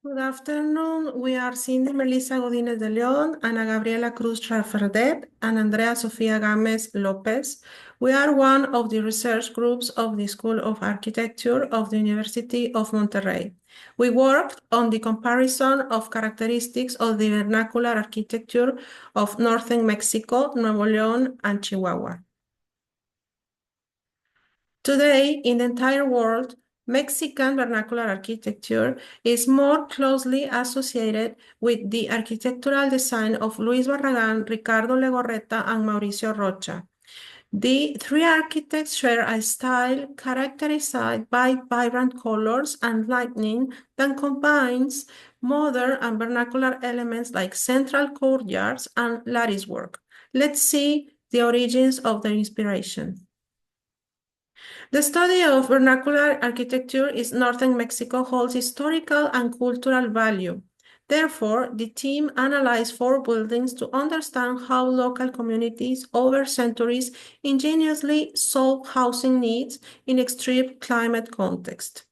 Good afternoon. We are Cindy Melissa Godínez de León, Ana Gabriela Cruz Traferdet, and Andrea Sofia Gámez López. We are one of the research groups of the School of Architecture of the University of Monterrey. We worked on the comparison of characteristics of the vernacular architecture of northern Mexico, Nuevo León, and Chihuahua. Today, in the entire world, Mexican vernacular architecture is more closely associated with the architectural design of Luis Barragán, Ricardo Legorreta, and Mauricio Rocha. The three architects share a style characterized by vibrant colors and lighting that combines modern and vernacular elements like central courtyards and latticework. Let's see the origins of their inspiration. The study of vernacular architecture in northern Mexico holds historical and cultural value. Therefore, the team analyzed 4 buildings to understand how local communities over centuries ingeniously solve housing needs in extreme climate context.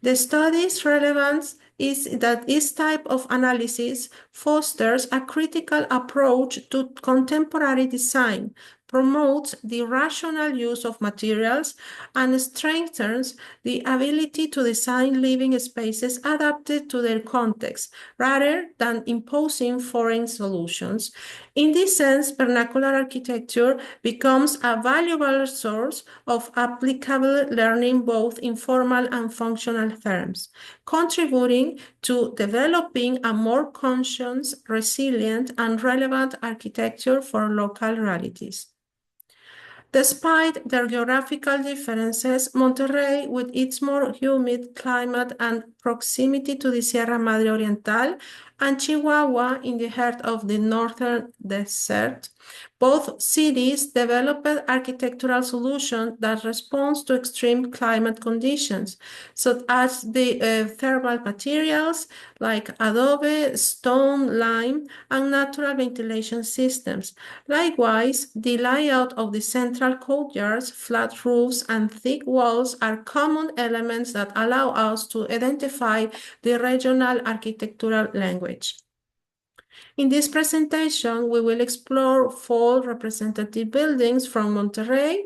The study's relevance is that this type of analysis fosters a critical approach to contemporary design, promotes the rational use of materials, and strengthens the ability to design living spaces adapted to their context, rather than imposing foreign solutions. In this sense, vernacular architecture becomes a valuable source of applicable learning both in formal and functional terms, contributing to developing a more conscious, resilient, and relevant architecture for local realities. Despite their geographical differences, Monterrey, with its more humid climate and proximity to the Sierra Madre Oriental, and Chihuahua in the heart of the northern desert, both cities developed architectural solutions that respond to extreme climate conditions, such as the thermal materials like adobe, stone, lime, and natural ventilation systems. Likewise, the layout of the central courtyards, flat roofs, and thick walls are common elements that allow us to identify the regional architectural language. In this presentation, we will explore 4 representative buildings from Monterrey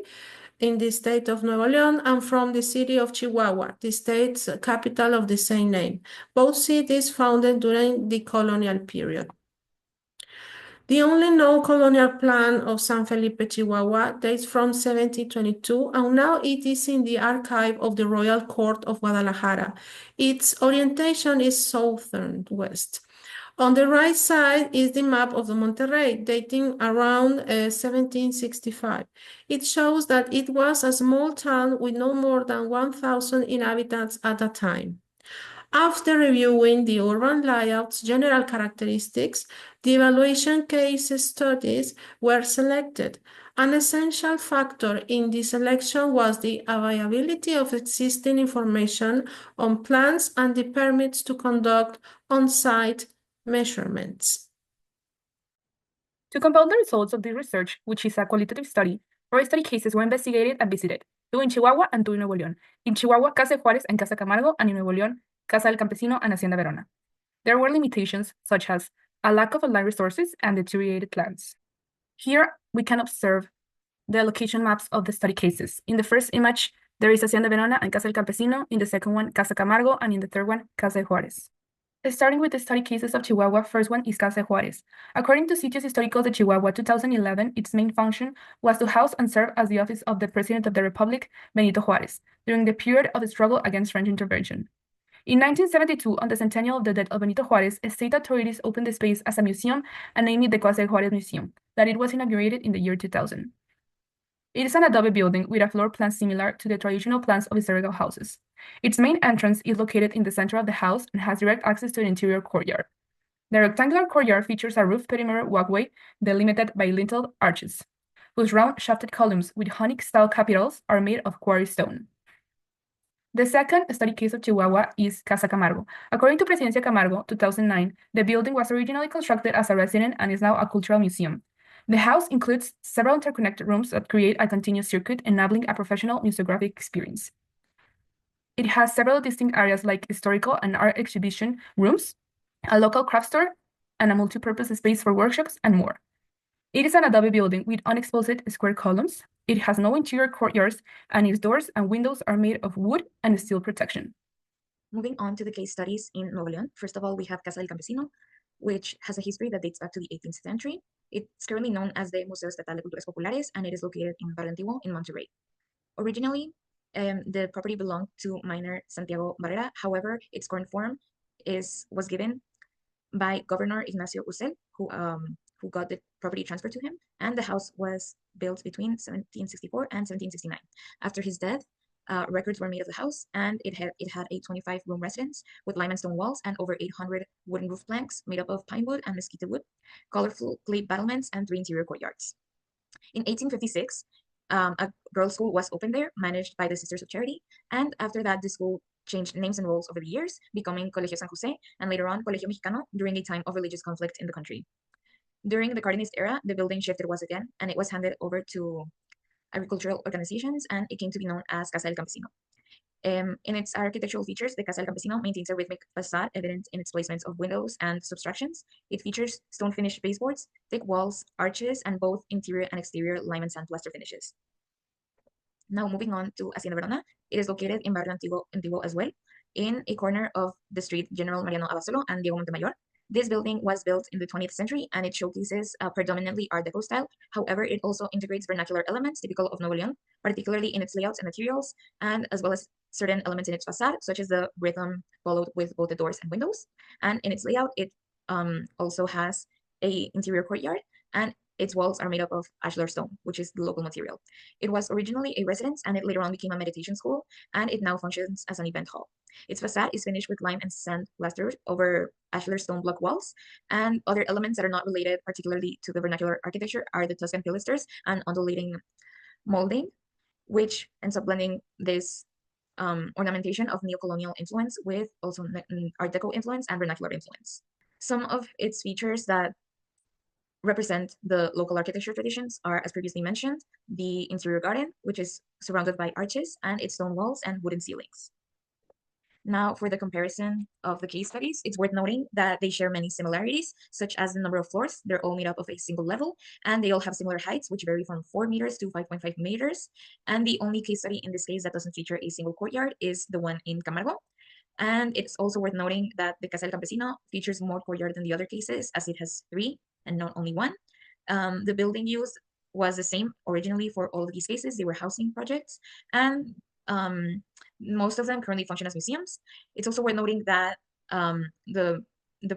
in the state of Nuevo León and from the city of Chihuahua, the state's capital of the same name, both cities founded during the colonial period. The only known colonial plan of San Felipe, Chihuahua dates from 1722, and now it is in the archive of the Royal Court of Guadalajara. Its orientation is southern west. On the right side is the map of the Monterrey, dating around 1765. It shows that it was a small town with no more than 1,000 inhabitants at that time. After reviewing the urban layout's general characteristics, the evaluation case studies were selected. An essential factor in the selection was the availability of existing information on plans and the permits to conduct on-site measurements. To compile the results of the research, which is a qualitative study, 4 study cases were investigated and visited, 2 in Chihuahua and 2 in Nuevo León. In Chihuahua, Casa de Juárez and Casa Camargo, and in Nuevo León, Casa del Campesino and Hacienda Verona. There were limitations such as a lack of online resources and deteriorated plans. Here, we can observe the location maps of the study cases. In the first image, there is Hacienda Verona and Casa del Campesino, in the second one, Casa Camargo, and in the third one, Casa de Juárez. Starting with the study cases of Chihuahua, first one is Casa de Juárez. According to Sitios Históricos de Chihuahua 2011, its main function was to house and serve as the office of the President of the Republic, Benito Juárez, during the period of the struggle against French intervention. In 1972, on the centennial of the death of Benito Juárez, state authorities opened the space as a museum and named it the Casa de Juárez Museum, that it was inaugurated in the year 2000. It is an adobe building with a floor plan similar to the traditional plans of historical houses. Its main entrance is located in the center of the house and has direct access to the interior courtyard. The rectangular courtyard features a roof perimeter walkway delimited by lintel arches, whose round shafted columns with Honix-style capitals are made of quarry stone. The second study case of Chihuahua is Casa Camargo. According to Presidencia Camargo, 2009, the building was originally constructed as a residence and is now a cultural museum. The house includes several interconnected rooms that create a continuous circuit, enabling a professional museographic experience. It has several distinct areas like historical and art exhibition rooms, a local craft store, and a multi-purpose space for workshops and more. It is an adobe building with unexposed square columns. It has no interior courtyards, and its doors and windows are made of wood and steel protection. Moving on to the case studies in Nuevo León, first of all, we have Casa del Campesino, which has a history that dates back to the 18th century. It's currently known as the Museo Estatal de Culturas Populares, and it is located in Barrio Antiguo in Monterrey. Originally, the property belonged to miner Santiago Barrera. However, its current form was given by Governor Ignacio Ucel, who got the property transferred to him, and the house was built between 1764 and 1769. After his death, records were made of the house, and it had a 25-room residence with lime and stone walls and over 800 wooden roof planks made up of pine wood and mesquite wood, colorful clay battlements, and 3 interior courtyards. In 1856, a girls' school was opened there, managed by the Sisters of Charity, and after that, the school changed names and roles over the years, becoming Colegio San Jose and later on Colegio Mexicano during a time of religious conflict in the country. During the Cardenist era, the building shifted once again, and it was handed over to agricultural organizations, and it came to be known as Casa del Campesino. In its architectural features, the Casa del Campesino maintains a rhythmic facade evident in its placements of windows and substructions. It features stone-finished baseboards, thick walls, arches, and both interior and exterior lime and sandplaster finishes. Now moving on to Hacienda Verona, it is located in Barrio Antiguo as well, in a corner of the street General Mariano Abasolo and Diego Montemayor. This building was built in the 20th century, and it showcases a predominantly Art Deco style. However, it also integrates vernacular elements typical of Nuevo León, particularly in its layouts and materials, and as well as certain elements in its facade, such as the rhythm followed with both the doors and windows. And in its layout, it also has a interior courtyard, and its walls are made up of ashlar stone, which is the local material. It was originally a residence, and it later on became a meditation school, and it now functions as an event hall. Its facade is finished with lime and sand plaster over ashlar stone block walls, and other elements that are not related particularly to the vernacular architecture are the Tuscan pilasters and undulating molding, which ends up blending this ornamentation of neocolonial influence with also Art Deco influence and vernacular influence. Some of its features that represent the local architecture traditions are, as previously mentioned, the interior garden, which is surrounded by arches, and its stone walls and wooden ceilings. Now, for the comparison of the case studies, it's worth noting that they share many similarities, such as the number of floors. They're all made up of a single level, and they all have similar heights, which vary from 4 meters to 5.5 meters. And the only case study in this case that doesn't feature a single courtyard is the one in Camargo. And it's also worth noting that the Casa del Campesino features more courtyard than the other cases, as it has 3 and not only 1. The building used was the same originally for all of these cases. They were housing projects, and most of them currently function as museums. It's also worth noting that the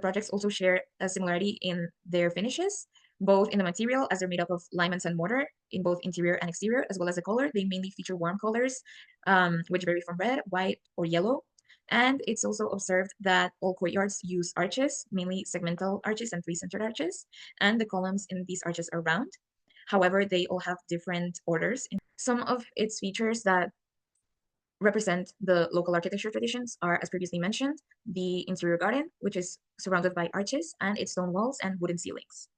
projects also share a similarity in their finishes, both in the material, as they're made up of lime and sand mortar in both interior and exterior, as well as the color. They mainly feature warm colors, which vary from red, white, or yellow. And it's also observed that all courtyards use arches, mainly segmental arches and 3-centered arches, and the columns in these arches are round. However, they all have different orders. Some of its features that represent the local architecture traditions are, as previously mentioned, the interior garden, which is surrounded by arches, and its stone walls and wooden ceilings.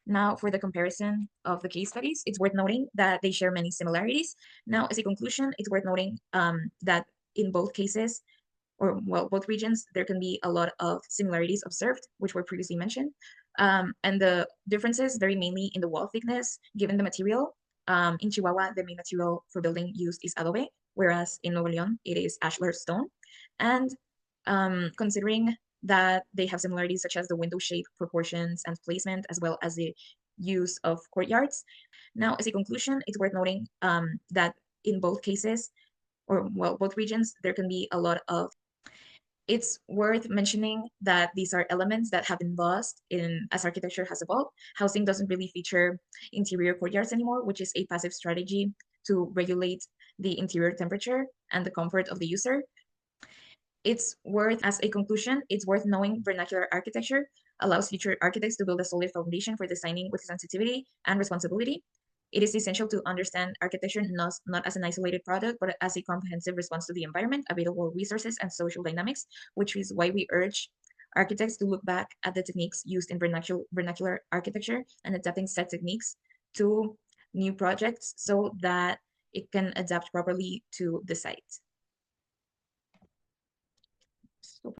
Now, for the comparison of the case studies, it's worth noting that they share many similarities. Now, as a conclusion, it's worth noting that in both cases, or well, both regions, there can be a lot of similarities observed, which were previously mentioned. And the differences vary mainly in the wall thickness, given the material. In Chihuahua, the main material for building used is adobe, whereas in Nuevo León, it is ashlar stone. And considering that they have similarities such as the window shape, proportions, and placement, as well as the use of courtyards. Now, as a conclusion, it's worth noting that in both cases, or well, both regions, there can be a lot of. It's worth mentioning that these are elements that have been lost as architecture has evolved. Housing doesn't really feature interior courtyards anymore, which is a passive strategy to regulate the interior temperature and the comfort of the user. As a conclusion, it's worth knowing vernacular architecture allows future architects to build a solid foundation for designing with sensitivity and responsibility. It is essential to understand architecture not as an isolated product, but as a comprehensive response to the environment, available resources, and social dynamics, which is why we urge architects to look back at the techniques used in vernacular architecture and adapting said techniques to new projects so that it can adapt properly to the site.